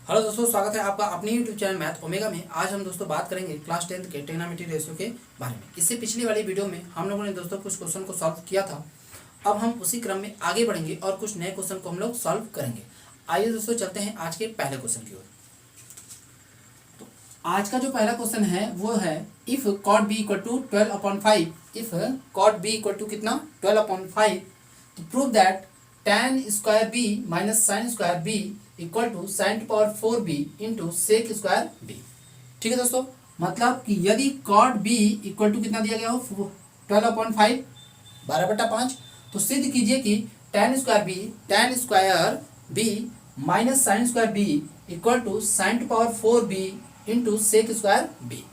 Hello दोस्तों, स्वागत है आपका अपने यूट्यूब चैनल मैथ ओमेगा में। आज हम दोस्तों बात करेंगे क्लास 10th के ट्रिग्नोमेट्री रेशियो के बारे में। इससे पिछली वाली वीडियो में हम लोगों ने दोस्तों कुछ क्वेश्चन को सॉल्व किया था। अब हम उसी क्रम में आगे बढ़ेंगे और कुछ नए क्वेश्चन को हम लोग सॉल्व करेंगे। आइए दोस्तों चलते हैं आज के पहले क्वेश्चन की ओर। तो आज का जो पहला क्वेश्चन है वो है if cot B equal to 12/5, if cot B equal to कितना 12/5, तो prove that tan square B minus sine square B equal to sine to power 4b into sec square B. ठीक है दोस्तों, मतलब कि यदि कॉट बी इक्वल टू कितना दिया गया हो 12/5 12/5, तो सिद्ध कीजिए कि tan square B minus sine square B equal to sine to power 4b into sec square B.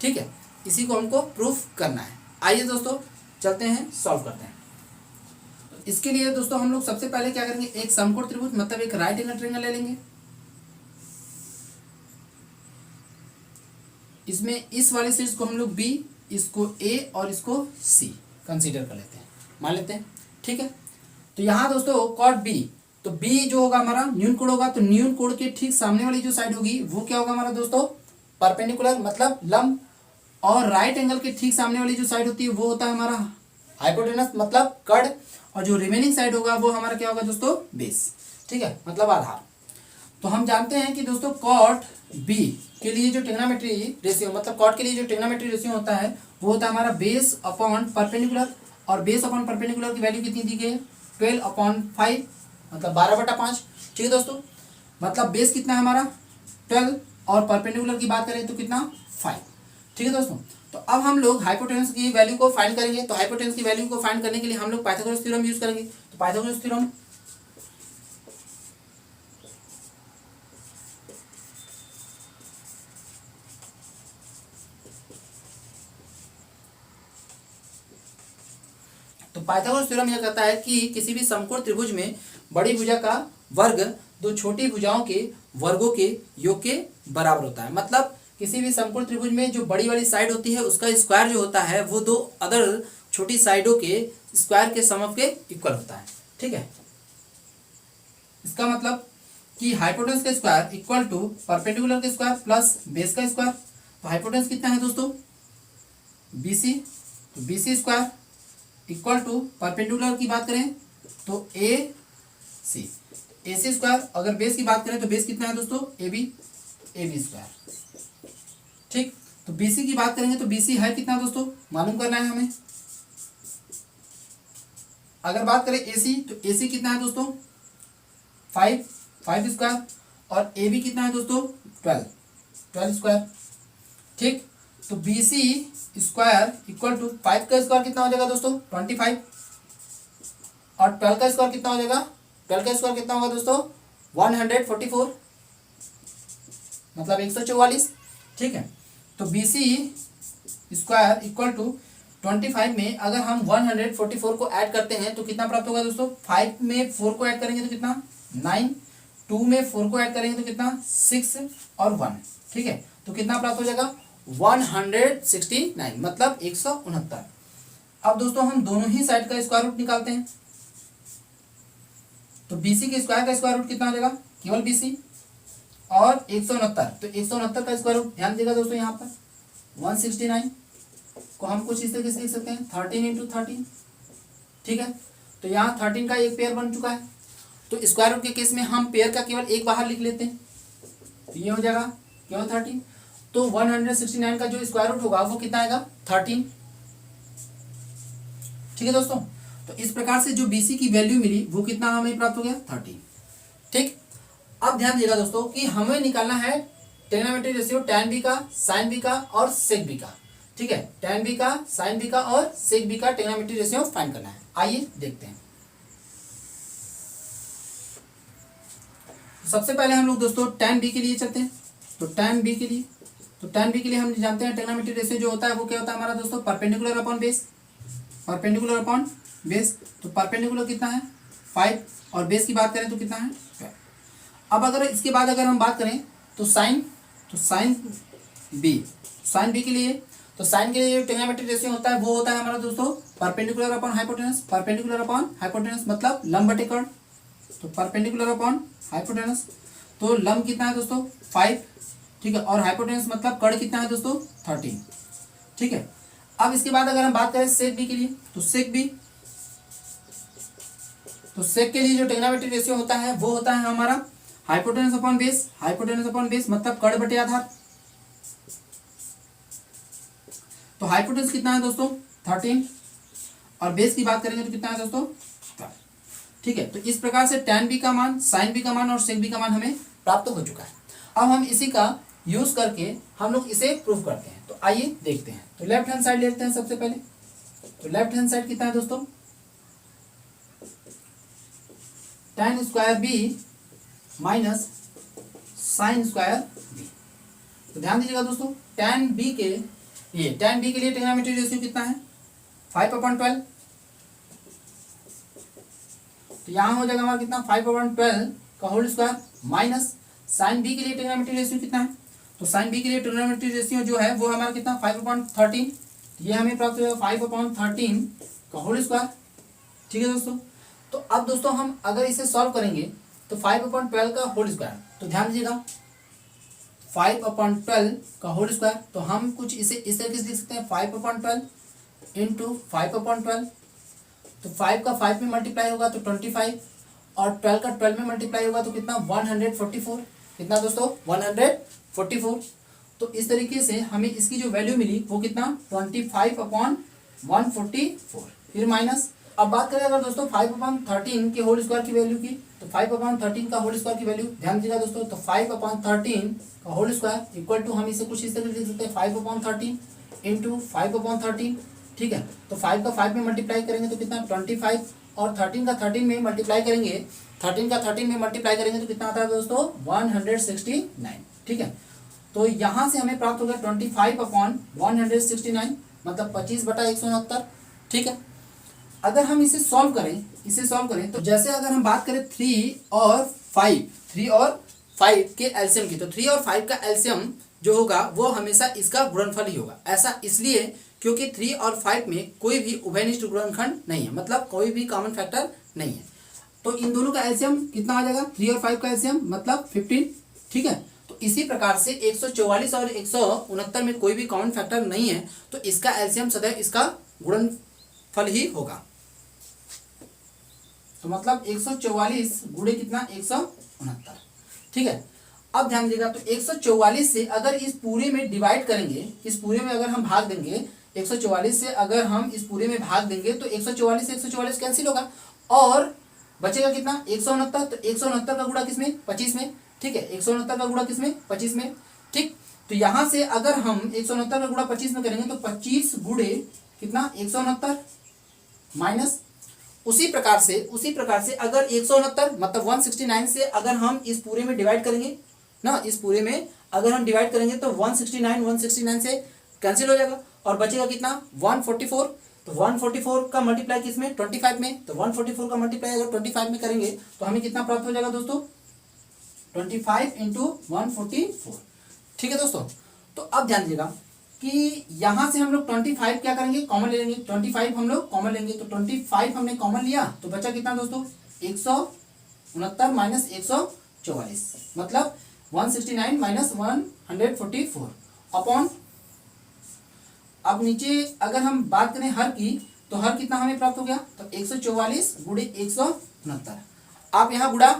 ठीक है, इसी को हमको प्रूफ करना है। आइए दोस्तों चलते हैं, सॉल्व करते हैं। इसके लिए दोस्तों हम लोग सबसे पहले क्या करेंगे, एक समकोण त्रिभुज मतलब एक राइट एंगल ट्रायंगल ले लेंगे। इसमें इस वाले शीर्ष को हम लोग बी, इसको ए और इसको सी कंसीडर कर लेते हैं, मान लेते हैं। ठीक है, तो यहाँ दोस्तों कॉट बी, तो बी जो होगा हमारा न्यून कोण होगा, तो न्यून कोण के ठीक सामने वाली जो साइड होगी वो क्या होगा हमारा दोस्तों परपेंडिकुलर मतलब लंब, और राइट एंगल के ठीक सामने वाली जो साइड होती है वो होता है हमारा हाइपोटेनस मतलब कड़, और जो रिमेनिंग साइड होगा वो हमारा क्या होगा दोस्तों बेस। ठीक है, मतलब आधार। तो हम जानते हैं कि दोस्तों कॉट बी के लिए जो ट्रिग्नोमेट्री रेशियो मतलब कॉट के लिए जो ट्रिग्नोमेट्री रेशियो होता है वो होता है हमारा बेस अपॉन परपेंडिकुलर, और बेस अपॉन परपेंडिकुलर की वैल्यू कितनी दी गई है 12/5 मतलब 12/5। ठीक है दोस्तों, मतलब बेस कितना है हमारा 12 और परपेंडिकुलर की बात करें तो कितना 5। ठीक है दोस्तों, तो अब हम लोग हाइपोटेनस की वैल्यू को फाइंड करेंगे। तो हाइपोटेनस की वैल्यू को फाइंड करने के लिए हम लोग पाइथागोरस थ्योरम यूज करेंगे। तो पाइथागोरस थ्योरम यह कहता है कि किसी भी समकोण त्रिभुज में बड़ी भुजा का वर्ग दो छोटी भुजाओं के वर्गों के योग के बराबर होता है। मतलब किसी भी समकोण त्रिभुज में जो बड़ी वाली साइड होती है उसका स्क्वायर जो होता है वो दो अदर छोटी साइडों के स्क्वायर के सम ऑफ के इक्वल होता है। ठीक है, इसका मतलब कि हाइपोटेनस का स्क्वायर इक्वल टू परपेंडिकुलर का स्क्वायर प्लस बेस का स्क्वायर। तो हाइपोटेनस कितना है दोस्तों BC, तो BC square equal to perpendicular की बात करें तो AC स्क्वायर, अगर बेस की बात करें तो बेस कितना है दोस्तों AB स्क्वायर। ठीक, तो BC की बात करेंगे तो BC है कितना दोस्तों मालूम करना है हमें। अगर बात करें AC तो AC कितना है दोस्तों 5 स्क्वायर, और AB कितना है दोस्तों 12 स्क्वायर। ठीक, तो BC स्क्वायर इक्वल टू 5 का स्क्वायर कितना हो जाएगा दोस्तों 25, और 12 का स्क्वायर कितना हो जाएगा 12 का स्क्वायर कितना होगा दोस्तों 144 मतलब 144। ठीक है, तो BC स्क्वायर इक्वल टू 25 में अगर हम 144 को ऐड करते हैं तो कितना प्राप्त होगा दोस्तों 5 में 4 को ऐड करेंगे तो कितना 9, 2 में 4 को ऐड करेंगे तो कितना 6 और 1। ठीक है, तो कितना प्राप्त हो जाएगा 169 मतलब 169। अब दोस्तों हम दोनों ही साइड का स्क्वायर रूट निकालते हैं। तो BC के स्क्वायर का स्क्वायर रूट कितना हो जाएगा केवल BC और 169, तो 169 का स्क्वायर रूट ध्यान देगा दोस्तों यहाँ पर 169 को हम कुछ इस तरीके से लिख सकते हैं 13 इंटू 13। ठीक है, तो यहाँ 13 का एक पेयर बन चुका है, तो स्क्वायर रूट के केस में हम पेयर का केवल एक बाहर लिख लेते हैं, तो ये हो जाएगा केवल 13। तो 169 का जो स्क्वायर रूट होगा वो कितना आएगा 13। ठीक है दोस्तों, तो इस प्रकार से जो BC की वैल्यू मिली वो कितना हमें प्राप्त हो गया 13। ठीक, अब ध्यान दीजिएगा दोस्तों कि हमें निकालना है ट्रिग्नोमेट्री रेशियो tan B का sin B का और sec B का। ठीक है, tan B का sin B का और sec B का ट्रिग्नोमेट्री रेशियो फाइंड करना है। आइए देखते हैं। सबसे पहले हम लोग दोस्तों tan B के लिए चलते हैं। तो tan B के लिए हम जानते हैं ट्रिग्नोमेट्री रेशियो जो होता है वो क्या होता है हमारा दोस्तों परपेंडिकुलर अपॉन बेस, तो परपेंडिकुलर कितना है 5 और बेस की बात करें तो कितना है 12। अब अगर इसके बाद अगर हम बात करें तो साइन B के लिए, तो साइन के लिए जो ट्रिग्नोमेट्री रेशियो होता है वो होता है हमारा दोस्तों परपेंडिकुलर अपॉन हाइपोटेनस मतलब लंब बटे कर्ण, तो परपेंडिकुलर अपॉन हाइपोटेनस। तो लंब कितना है दोस्तों 5, ठीक है, और हाइपोटेनस मतलब कर्ण कितना है दोस्तों 13, ठीक है। अब इसके बाद अगर हम बात करें सेक बी के लिए, तो सेक बी, तो सेक के लिए जो ट्रिग्नोमेट्रिक रेशियो होता है वो होता है हमारा hypotenuse upon base, hypotenuse upon base मतलब कर्ण बटे आधार। तो हाइपोटेनस कितना है दोस्तों 13 और बेस की बात करेंगे तो कितना है दोस्तों 12, ठीक है। तो इस प्रकार से tan बी का मान, sin बी का मान और sec बी का मान हमें प्राप्त हो चुका है। अब हम इसी का यूज करके हम लोग इसे प्रूव करते हैं। तो आइए देखते हैं। तो लेफ्ट हैंड साइड लेते हैं सबसे पहले। तो लेफ्ट हैंड साइड कितना है दोस्तों tan square B minus sin square B. तो ध्यान दीजिएगा दोस्तों, tan बी के लिए ट्रिग्नोमेट्रिक रेशियो कितना है 5/12। तो यहाँ हो जाएगा हमारा कितना 5/12 का whole square minus sine B के लिए ट्रिग्नोमेट्रिक रेशियो कितना है। तो साइन बी के लिए ट्रिग्नोमेट्रिक रेशियो जो है वो हमारा कितना 5/13। ये हमें प्राप्त हो जाएगा 5/13 का होल स्क्वायर, ठीक है दोस्तों। तो अब दोस्तों हम अगर इसे सॉल्व करेंगे तो 5/12 का होल स्क्वायर, तो ध्यान दीजिएगा 5/12 का होल स्क्वायर, तो हम कुछ इसे इस तरीके से लिख सकते हैं 5/12 इंटू 5/12। तो 5 का 5 में मल्टीप्लाई होगा तो 25 और 12 का 12 में मल्टीप्लाई होगा तो कितना 144, कितना दोस्तों 144। तो इस तरीके से हमें इसकी जो वैल्यू मिली वो कितना 25/144। फिर माइनस, अब बात करें अगर दोस्तों 5/13 के होल स्क्वायर की वैल्यू की, तो 5/13 का होल स्क्वायर की वैल्यू ध्यान दीजिएगा दोस्तों। तो 5/13 का होल स्क्वायर इक्वल टू हम इसे कुछ इस तरीके से लिख सकते हैं 5/13 इंटू 5/13, ठीक है। तो 5 का 5 में मल्टीप्लाई करेंगे तो कितना 25 और 13 का 13 में मल्टीप्लाई करेंगे, 13 का 13 में मल्टीप्लाई करेंगे तो कितना आता है दोस्तों 169, ठीक है। तो यहाँ से हमें प्राप्त हो गया 25/169 मतलब 25/169, ठीक है। अगर हम इसे सॉल्व करें तो जैसे अगर हम बात करें 3 और 5 के एलसीएम की, तो 3 और 5 का एलसीएम जो होगा वो हमेशा इसका गुणनफल ही होगा। ऐसा इसलिए क्योंकि 3 और 5 में कोई भी उभयनिष्ठ गुणनखंड नहीं है, मतलब कोई भी कॉमन फैक्टर नहीं है। तो इन दोनों का एलसीएम कितना आ जाएगा 3 और 5 का एलसीएम मतलब 15, ठीक है। तो इसी प्रकार से 144 और 169 में कोई भी कॉमन फैक्टर नहीं है, तो इसका एलसीएम सदैव इसका गुणनफल ही होगा। तो मतलब 144 गुणे कितना 169, ठीक है। अब ध्यान दीजिएगा, तो 144 से अगर इस पूरे में डिवाइड करेंगे, इस पूरे में अगर हम भाग देंगे 144 से अगर हम इस पूरे में भाग देंगे तो 144 से 144 कैंसिल होगा और बचेगा कितना 169। तो 169 का गुणा किसमें 25 में, ठीक है। 169 का गुणा किसमें 25 में, ठीक। तो यहाँ से अगर हम 169 का गुणा 25 में करेंगे तो 25 गुणे कितना 169 माइनस, उसी प्रकार से अगर 169 मतलब 169 से अगर हम इस पूरे में डिवाइड करेंगे ना, इस पूरे में अगर हम डिवाइड करेंगे तो 169 से कैंसिल हो जाएगा और बचेगा कितना 144। तो 144 का मल्टीप्लाई किसमें 25 में, तो 144 का मल्टीप्लाई अगर 25 में करेंगे तो हमें कितना प्राप्त हो जाएगा दोस्तों 25 इंटू 144, ठीक है दोस्तों। तो अब ध्यान दीजिएगा कि यहाँ से हम लोग 25 क्या करेंगे कॉमन ले लेंगे, 25 हम लोग कॉमन लेंगे। तो 25 हमने कॉमन लिया तो बचा कितना दोस्तों 169 माइनस 144 मतलब 169 माइनस 144 अपॉन, अब नीचे अगर हम बात करें हर की तो हर कितना हमें प्राप्त हो गया तो 144 गुणे 169। आप यहाँ गुणा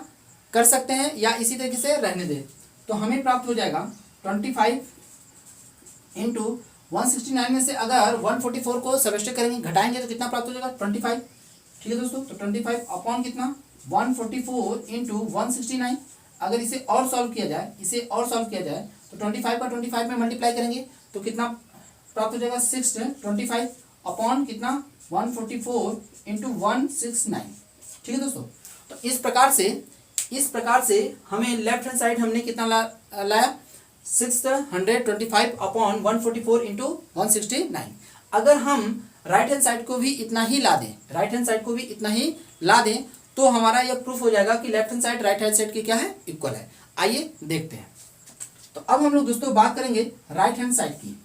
कर सकते हैं या इसी तरीके से रहने दें, तो हमें प्राप्त हो जाएगा 25 इंटू 169 में से अगर 144 को सबट्रैक्ट करेंगे घटाएंगे तो कितना प्राप्त हो जाएगा 25, ठीक है दोस्तों। तो 25 अपॉन कितना 144 इंटू 169। अगर इसे और सॉल्व किया जाए तो 25 का 25 में मल्टीप्लाई करेंगे तो कितना प्राप्त हो जाएगा 625 अपॉन कितना 144 इंटू 169, ठीक है दोस्तों। तो इस प्रकार से हमें लेफ्ट हैंड साइड हमने कितना लाया 625 अपॉन 144 इंटू 169। अगर हम राइट हैंड साइड को भी इतना ही ला दें तो हमारा यह प्रूफ हो जाएगा कि left hand side right hand side की क्या है इक्वल है। आइए देखते हैं। तो अब हम लोग दोस्तों बात करेंगे राइट हैंड साइड की।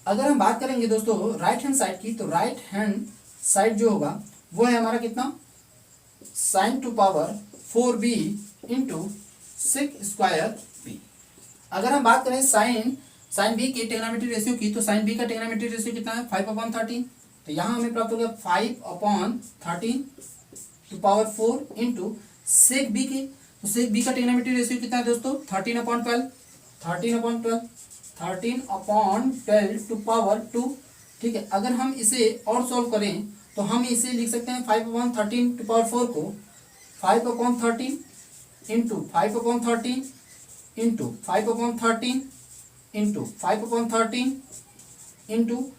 अगर हम बात करेंगे दोस्तों राइट हैंड साइड की, तो राइट हैंड साइड जो होगा वो है हमारा कितना sin to power 4b into sec square B. अगर हम बात करें साइन बी की ट्रिग्नोमेट्री रेशियो की, तो साइन बी का ट्रिग्नोमेट्री रेशियो कितना है 5/13। तो यहाँ हमें प्राप्त हो गया 5/13 to power 4 into sec B की, तो सेक बी का ट्रिग्नोमेट्री रेशियो कितना है दोस्तों 13/12 टू पावर 2। ठीक है, अगर हम इसे और सॉल्व करें तो हम इसे लिख सकते हैं 5/13 टू पावर 4 को 5/13 इंटू 5/13 इंटू 5/13 इंटू 5/13 इंटू,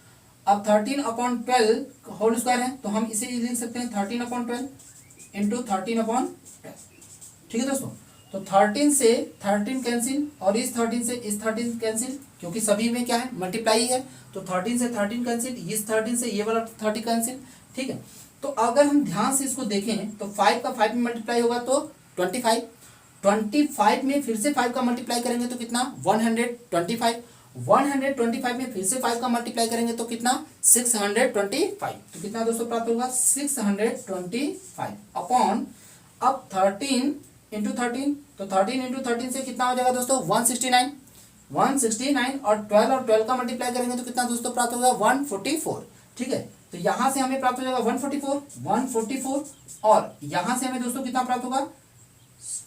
अब 13/12 होल स्क्वायर है तो हम इसे लिख सकते हैं 13/12 इंटू 13/12। ठीक है दोस्तों, तो 13 से 13 कैंसिल और इस 13 से इस 13 कैंसिल, क्योंकि सभी में क्या है मल्टीप्लाई है, तो 13 से 13 कैंसिल, इस 13 से ये वाला 30 कैंसिल। ठीक है, तो अगर हम ध्यान से इसको देखें तो 5 का 5 में मल्टीप्लाई होगा तो 25 में फिर से 5 का मल्टीप्लाई करेंगे तो कितना 125 में फिर से 5 का मल्टीप्लाई करेंगे तो कितना 625। तो कितना दोस्तों प्राप्त होगा 625 अपॉन, अब 13 इंटू 13, तो 13 इंटू 13 से कितना हो जाएगा दोस्तों 169 और 12 का मल्टीप्लाई करेंगे तो कितना दोस्तों प्राप्त होगा 144। ठीक है, तो यहाँ से हमें प्राप्त हो जाएगा 144 और यहाँ से हमें दोस्तों कितना प्राप्त होगा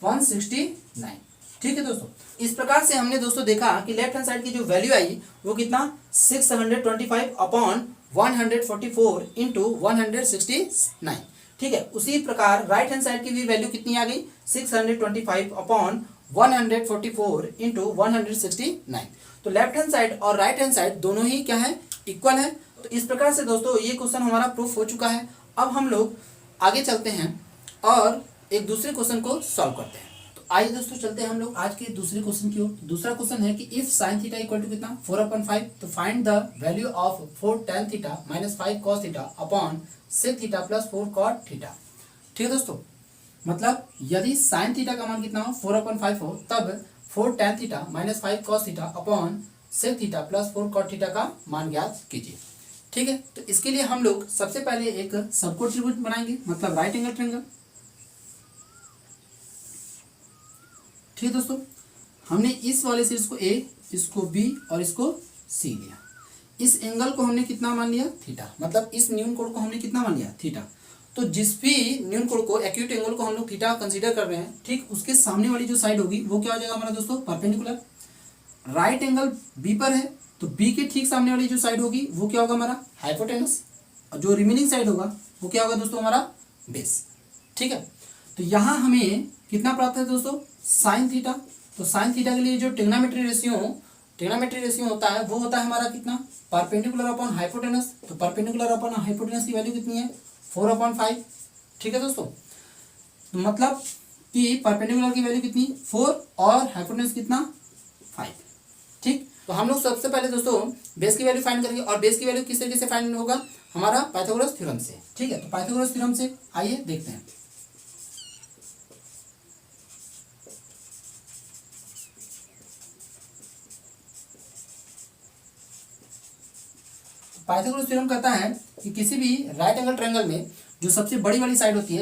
169। ठीक है दोस्तों, इस प्रकार से हमने दोस्तों देखा कि लेफ्ट हैंड साइड की जो वैल्यू आई वो कितना 625 अपॉन 144 इंटू 169। ठीक है, उसी प्रकार राइट हैंड साइड की भी वैल्यू कितनी आ गई 625 अपॉन 144 इंटू 169। तो लेफ्ट हैंड साइड और राइट हैंड साइड दोनों ही क्या है इक्वल है। तो इस प्रकार से दोस्तों ये क्वेश्चन हमारा प्रूफ हो चुका है। अब हम लोग आगे चलते हैं और एक दूसरे क्वेश्चन को सॉल्व करते हैं। तो आइए दोस्तों चलते हैं हम लोग आज के दूसरे क्वेश्चन की ओर। दूसरा क्वेश्चन है कि if sine theta equal to कितना 4/5, तो find the value of 4 tan theta minus 5 cos theta upon sec theta plus 4 cot theta. ठीक है दोस्तों, मतलब यदि साइन थीटा का मान कितना हो 4/5 हो, तब 4 tan theta minus 5 cos theta upon sec theta plus 4 cot theta का मान ज्ञात कीजिए। ठीक है, तो इसके लिए हम लोग सबसे पहले एक सबकोट त्रिभुज बनाएंगे, मतलब राइट एंगल ट्रायंगल। ठीक है दोस्तों, हमने इस वाले से इसको ए, इसको बी और इसको सी लिया। इस एंगल को हमने कितना मान लिया थीटा, मतलब इस न्यून कोण को हमने कितना मान लिया थीटा। तो जिस भी न्यून कोण को एक्यूट एंगल को हम लोग थीटा कंसीडर कर रहे हैं, ठीक उसके सामने वाली जो साइड होगी वो क्या हो जाएगा हमारा दोस्तों परपेंडिकुलर। राइट एंगल बी पर है तो बी के ठीक सामने वाली जो साइड होगी वो क्या होगा हमारा हाइपोटेनस, और जो रिमेनिंग साइड होगा वो क्या होगा दोस्तों हमारा बेस। ठीक है, तो यहाँ हमें कितना प्राप्त है दोस्तों साइन थीटा। तो साइन थीटा के लिए जो ट्रिग्नोमेट्री रेशियो होता है वो होता है हमारा कितना परपेंडिकुलर अपॉन हाइपोटेनस। तो परपेंडिकुलर अपॉन हाइपोटेनस की वैल्यू कितनी है 4/5। ठीक है दोस्तों, तो मतलब कि परपेंडिकुलर की वैल्यू कितनी 4 और हाइपोटेनस कितना 5। ठीक, तो हम लोग सबसे पहले दोस्तों बेस की वैल्यू फाइंड करेंगे, और बेस की वैल्यू किस तरीके से फाइंड होगा हमारा पाइथागोरस थ्योरम से। ठीक है, तो पाइथागोरस थ्योरम से आइए देखते हैं। पाइथागोरस थ्योरम कहता है कि किसी भी राइट एंगल ट्रायंगल में जो सबसे बड़ी वाली साइड होती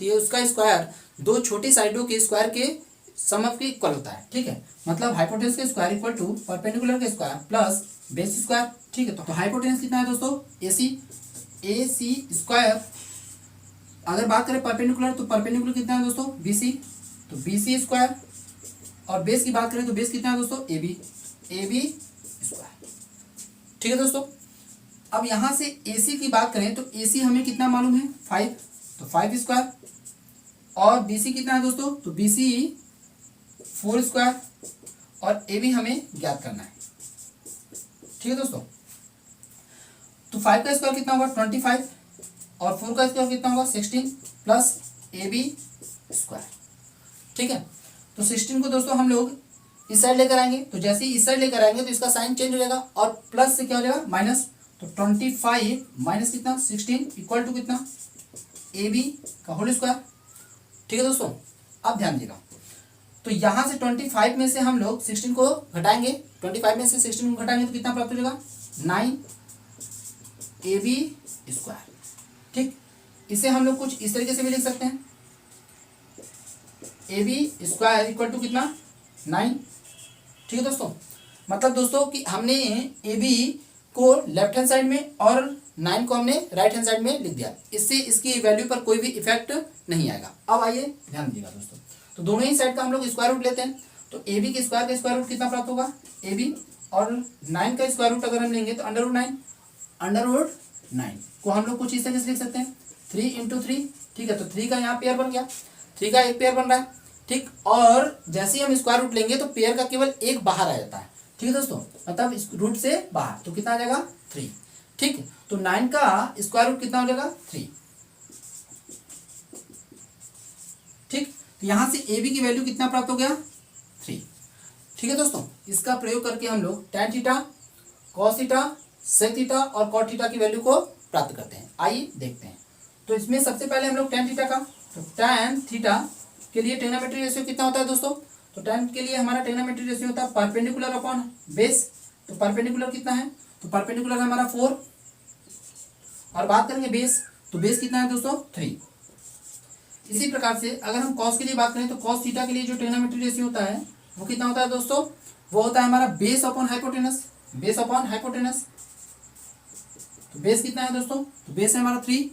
है, उसका स्क्वायर दो छोटी साइडों के स्क्वायर के सम ऑफ के इक्वल होता है। ठीक है, मतलब हाइपोटेनस के स्क्वायर इक्वल टू परपेंडिकुलर के स्क्वायर प्लस बेस स्क्वायर। ठीक है, तो हाइपोटेनस कितना है दोस्तों AC स्क्वायर। अगर बात करें परपेंडिकुलर तो परपेंडिकुलर कितना है दोस्तों BC, तो BC स्क्वायर, और बेस की बात करें तो बेस कितना है दोस्तों AB स्क्वायर। ठीक है दोस्तों, अब यहाँ से AC की बात करें तो AC हमें कितना मालूम है 5, तो 5 स्क्वायर, और BC कितना है दोस्तों तो BC 4 स्क्वायर, और AB हमें ज्ञात करना है। ठीक है दोस्तों, तो 5 का स्क्वायर कितना होगा 25 और 4 का स्क्वायर कितना होगा 16 प्लस AB स्क्वायर। ठीक है, तो 16 को दोस्तों हम लोग इस साइड लेकर आएंगे, तो जैसे ही इस साइड लेकर आएंगे तो इसका साइन चेंज हो जाएगा और प्लस से क्या हो जाएगा माइनस। तो 25 माइनस कितना 16 इक्वल टू कितना AB का होल स्क्वायर। ठीक है दोस्तों, अब ध्यान दीजिएगा, तो यहाँ से 25 में से हम लोग 16 को घटाएंगे, 25 में से 16 को घटाएंगे तो कितना प्राप्त हो जाएगा 9 AB स्क्वायर। ठीक, इसे हम लोग कुछ इस तरीके से भी लिख सकते हैं, AB स्क्वायर इक्वल टू कितना 9। ठीक है दोस्तों, मतलब दोस्तों कि हमने AB को लेफ्ट हैंड साइड में और 9 को हमने राइट हैंड साइड में लिख दिया, इससे इसकी वैल्यू पर कोई भी इफेक्ट नहीं आएगा। अब आइए ध्यान दीजिएगा दोस्तों, तो दोनों ही साइड का हम लोग स्क्वायर रूट लेते हैं, तो AB के स्क्वायर का स्क्वायर रूट कितना प्राप्त होगा AB, और 9 का स्क्वायर रूट अगर हम लेंगे तो अंडर रूट 9 को हम लोग कुछ इस तरीके से लिख सकते हैं 3 इंटू 3। ठीक है, तो 3 का यहाँ पेयर बन गया, 3 का एक पेयर बन रहा है। ठीक, और जैसे ही हम स्क्वायर रूट लेंगे तो पेयर का केवल एक बाहर आ जाता है। ठीक है दोस्तों, मतलब इस रूट से बाहर, तो कितना आ जाएगा 3। ठीक, तो 9 का स्क्वायर रूट कितना हो जाएगा 3। ठीक, तो यहां से AB की वैल्यू कितना प्राप्त हो गया 3। ठीक है दोस्तों, इसका प्रयोग करके हम लोग tan theta, cos theta, sec theta और cot थीटा की वैल्यू को प्राप्त करते हैं। आइए देखते हैं, तो इसमें सबसे पहले हम लोग tan थीटा का, तो tan थीटा के लिए ट्रिग्नोमेट्री रेशियो कितना होता है दोस्तों, तो tan के लिए हमारा ट्रिग्नोमेट्री रेशियो होता है परपेंडिकुलर अपॉन बेस। तो परपेंडिकुलर कितना है, तो परपेंडिकुलर है हमारा 4, और बात करेंगे बेस, तो बेस कितना है दोस्तों 3। इसी प्रकार से अगर हम cos के लिए बात करें तो cos थीटा के लिए जो ट्रिग्नोमेट्री रेशियो होता है वो कितना होता है दोस्तों, वो होता है हमारा base upon hypotenuse, base upon hypotenuse. तो बेस कितना है दोस्तों, तो बेस है हमारा 3,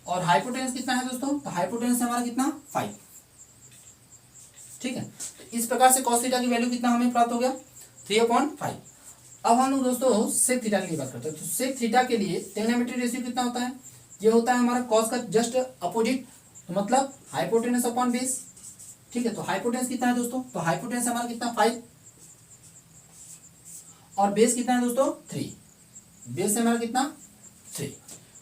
और हाइपोटेनस कितना है दोस्तों, तो हाइपोटेनस है हमारा कितना 5। ठीक है, तो इस प्रकार से cos थीटा की वैल्यू कितना हमें प्राप्त हो गया 3/5। अब हम लोग दोस्तों sec थीटा के लिए बात करते हैं, तो sec थीटा के लिए ट्रिग्नोमेट्री रेशियो कितना होता है, ये होता है हमारा cos का जस्ट अपोजिट, तो मतलब हाइपोटेनस अपॉन बेस। ठीक है, तो हाइपोटेनस कितना है दोस्तों, तो हाइपोटेनस हमारा कितना 5, और बेस कितना है दोस्तों 3, बेस है हमारा कितना 3।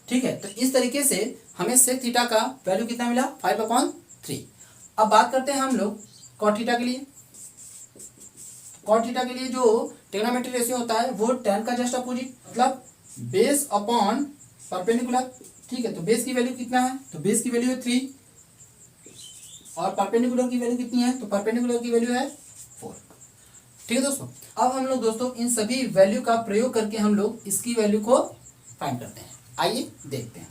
ठीक है, तो इस तरीके से हमें sec थीटा का वैल्यू कितना मिला 5/3। अब बात करते हैं हम लोग cot थीटा के लिए। cot थीटा के लिए जो ट्रिग्नोमेट्री रेशियो होता है वो tan का जस्ट अपोजिट, मतलब बेस अपॉन परपेंडिकुलर। ठीक है, तो बेस की वैल्यू कितना है, तो बेस की वैल्यू है 3, और परपेंडिकुलर की वैल्यू कितनी है, तो परपेंडिकुलर की वैल्यू है 4। ठीक है दोस्तों, अब हम लोग दोस्तों इन सभी वैल्यू का प्रयोग करके हम लोग इसकी वैल्यू को फाइंड करते हैं। आइए देखते हैं,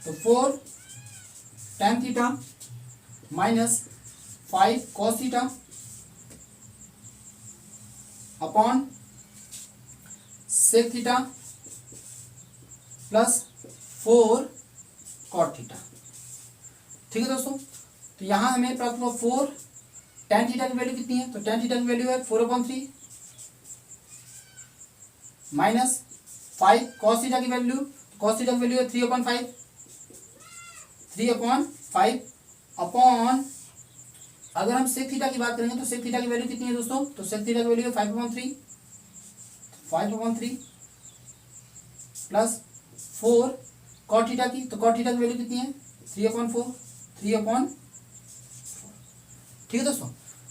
तो 4 tan theta minus 5 cos theta upon sec theta plus 4 cot theta. ठीक है दोस्तों, तो यहाँ हमें प्राप्त हुआ 4 tan थीटा की वैल्यू कितनी है, तो tan थीटा की वैल्यू है 4/3 माइनस 5 cos थीटा की वैल्यू, cos थीटा की वैल्यू है 3/5 अपॉन, अगर हम sec थीटा की बात करेंगे तो sec थीटा की वैल्यू कितनी है दोस्तों, तो sec थीटा की वैल्यू है 5/3 प्लस 4 cot थीटा की, तो cot थीटा की वैल्यू कितनी है 3/4। ठीक है दोस्तों,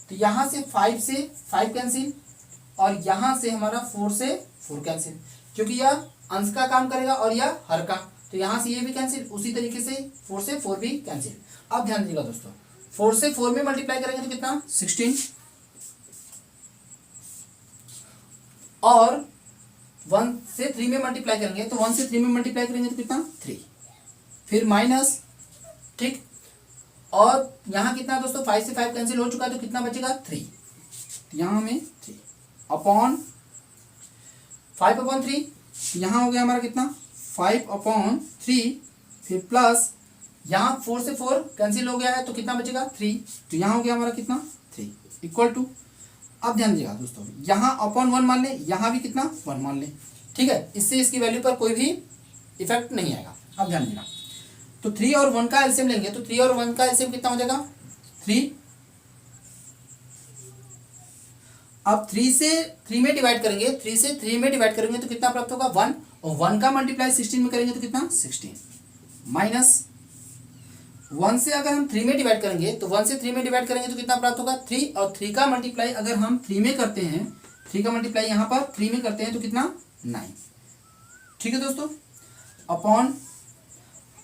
तो यहाँ से 5 से 5 कैंसिल, और यहाँ से हमारा 4 से 4 कैंसिल, क्योंकि यह अंश का काम करेगा और यह हर का, तो यहाँ से ये भी कैंसिल, उसी तरीके से 4 से 4 भी कैंसिल। अब ध्यान दीजिएगा दोस्तों, 4 से 4 में मल्टीप्लाई करेंगे तो कितना 16, और 1 से 3 में मल्टीप्लाई करेंगे तो 1 से 3 में मल्टीप्लाई करेंगे तो कितना 3, फिर माइनस। ठीक, और यहाँ कितना दोस्तों 5 से 5 कैंसिल हो चुका है, तो कितना बचेगा 3, तो यहाँ हमें 3 अपॉन 5/3, यहाँ हो गया हमारा कितना 5/3, फिर प्लस यहाँ 4 से 4 कैंसिल हो गया है तो कितना बचेगा 3, तो यहाँ हो गया हमारा कितना 3 इक्वल टू। अब ध्यान दीजिएगा दोस्तों, यहाँ अपॉन 1 मान लें, यहाँ भी कितना 1 मान लें। ठीक है, इससे इसकी वैल्यू पर कोई भी इफेक्ट नहीं आएगा। अब ध्यान दीजिएगा, तो 3 और 1 का एलसीएम लेंगे, तो 3 और 1 का एलसीएम कितना हो जाएगा 3। अब 3 से 3 में डिवाइड करेंगे, 3 से 3 में डिवाइड करेंगे तो कितना प्राप्त होगा 1, और 1 का मल्टीप्लाई 16 में करेंगे तो कितना 16, माइनस 1 से अगर हम 3 में डिवाइड करेंगे तो 1 से 3 में डिवाइड करेंगे तो कितना प्राप्त होगा 3, और 3 का मल्टीप्लाई अगर हम 3 में करते हैं, 3 का मल्टीप्लाई यहाँ पर 3 में करते हैं तो कितना 9। ठीक है दोस्तों, अपॉन,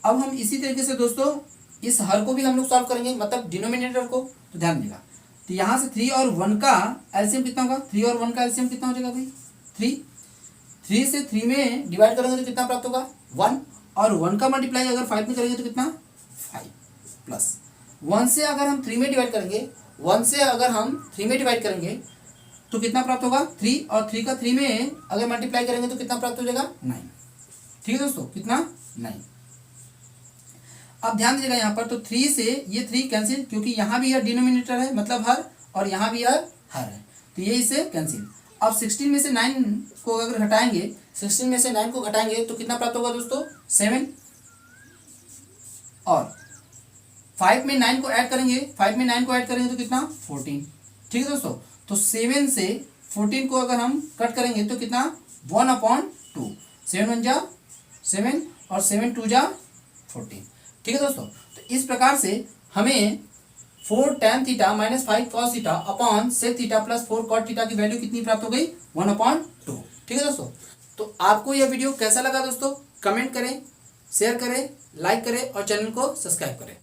अब हम इसी तरीके से दोस्तों इस हर को भी हम लोग सॉल्व करेंगे, मतलब डिनोमिनेटर को। तो ध्यान देगा, तो यहाँ से 3 और 1 का एलसीएम कितना होगा, 3 और 1 का एलसीएम कितना हो जाएगा भाई 3, 3 से 3 में डिवाइड करेंगे तो कितना प्राप्त होगा 1, और 1 का मल्टीप्लाई अगर 5 में करेंगे तो कितना 5 प्लस 1 से अगर हम 3 में डिवाइड करेंगे, 1 से अगर हम 3 में डिवाइड करेंगे तो कितना प्राप्त होगा 3, और 3 का 3 में अगर मल्टीप्लाई करेंगे तो कितना प्राप्त हो जाएगा 9। ठीक है दोस्तों, कितना 9। अब ध्यान दीजिएगा यहाँ पर, तो 3 से ये 3 कैंसिल, क्योंकि यहाँ भी यह डिनोमिनेटर है मतलब हर, और यहाँ भी यह हर है, तो ये इससे कैंसिल। अब 16 में से 9 को अगर घटाएंगे, 16 में से 9 को घटाएंगे तो कितना प्राप्त होगा दोस्तों 7, और 5 में 9 को ऐड करेंगे, 5 में 9 को ऐड करेंगे तो कितना 14। ठीक है दोस्तों, तो 7 से 14 को अगर हम कट करेंगे तो कितना 1/2, 7 1 जा 7 और 7 2 जा 14। ठीक है दोस्तों, तो इस प्रकार से हमें 4 tan theta minus 5 cos theta upon sec theta plus 4 cot theta की वैल्यू कितनी प्राप्त हो गई 1/2। ठीक है दोस्तों, तो आपको यह वीडियो कैसा लगा दोस्तों, कमेंट करें, शेयर करें, लाइक करें और चैनल को सब्सक्राइब करें।